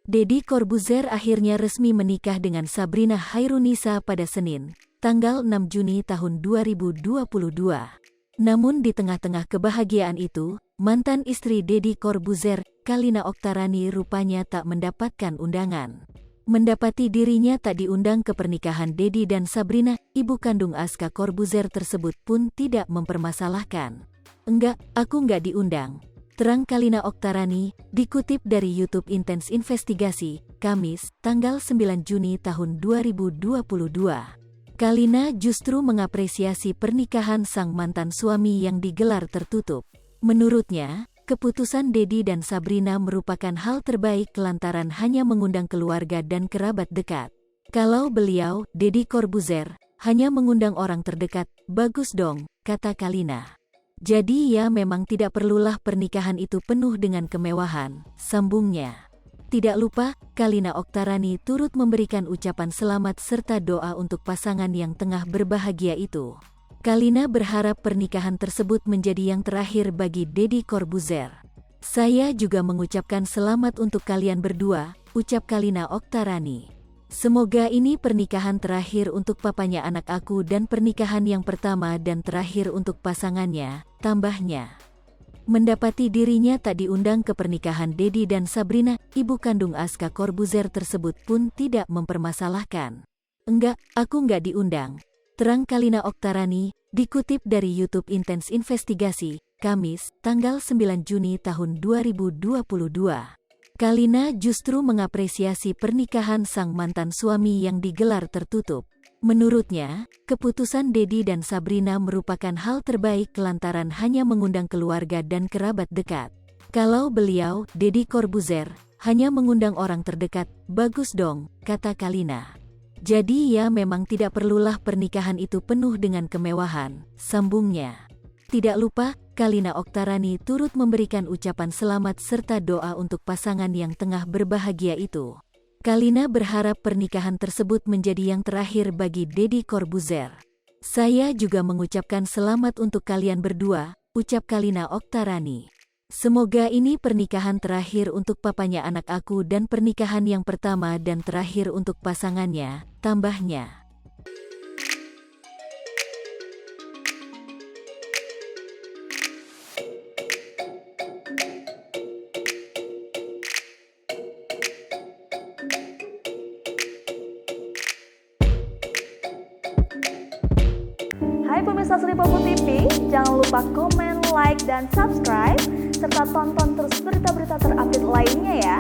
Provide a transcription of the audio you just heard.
Deddy Corbuzier akhirnya resmi menikah dengan Sabrina Hairunisa pada Senin, tanggal 6 Juni tahun 2022. Namun di tengah-tengah kebahagiaan itu, mantan istri Deddy Corbuzier, Kalina Oktarani rupanya tak mendapatkan undangan. Mendapati dirinya tak diundang ke pernikahan Deddy dan Sabrina, ibu kandung Aska Corbuzier tersebut pun tidak mempermasalahkan. "Enggak, aku nggak diundang," terang Kalina Oktarani, dikutip dari YouTube Intens Investigasi, Kamis, tanggal 9 Juni tahun 2022. Kalina justru mengapresiasi pernikahan sang mantan suami yang digelar tertutup. Menurutnya, keputusan Deddy dan Sabrina merupakan hal terbaik lantaran hanya mengundang keluarga dan kerabat dekat. "Kalau beliau, Deddy Corbuzier, hanya mengundang orang terdekat, bagus dong," kata Kalina. "Jadi ya memang tidak perlulah pernikahan itu penuh dengan kemewahan," sambungnya. Tidak lupa, Kalina Oktarani turut memberikan ucapan selamat serta doa untuk pasangan yang tengah berbahagia itu. Kalina berharap pernikahan tersebut menjadi yang terakhir bagi Deddy Corbuzier. "Saya juga mengucapkan selamat untuk kalian berdua," ucap Kalina Oktarani. "Semoga ini pernikahan terakhir untuk papanya anak aku dan pernikahan yang pertama dan terakhir untuk pasangannya," tambahnya. Mendapati dirinya tak diundang ke pernikahan Deddy dan Sabrina, ibu kandung Aska Corbuzier tersebut pun tidak mempermasalahkan. "Enggak, aku nggak diundang," terang Kalina Oktarani, dikutip dari YouTube Intens Investigasi, Kamis, tanggal 9 Juni tahun 2022. Kalina justru mengapresiasi pernikahan sang mantan suami yang digelar tertutup. Menurutnya, keputusan Deddy dan Sabrina merupakan hal terbaik lantaran hanya mengundang keluarga dan kerabat dekat. "Kalau beliau, Deddy Corbuzier, hanya mengundang orang terdekat, bagus dong," kata Kalina. "Jadi ya memang tidak perlulah pernikahan itu penuh dengan kemewahan," sambungnya. Tidak lupa, Kalina Oktarani turut memberikan ucapan selamat serta doa untuk pasangan yang tengah berbahagia itu. Kalina berharap pernikahan tersebut menjadi yang terakhir bagi Deddy Corbuzier. "Saya juga mengucapkan selamat untuk kalian berdua," ucap Kalina Oktarani. "Semoga ini pernikahan terakhir untuk papanya anak aku dan pernikahan yang pertama dan terakhir untuk pasangannya," tambahnya. Hai pemirsa Sri Popo TV, jangan lupa komen, like, dan subscribe, serta tonton terus berita-berita terupdate lainnya ya.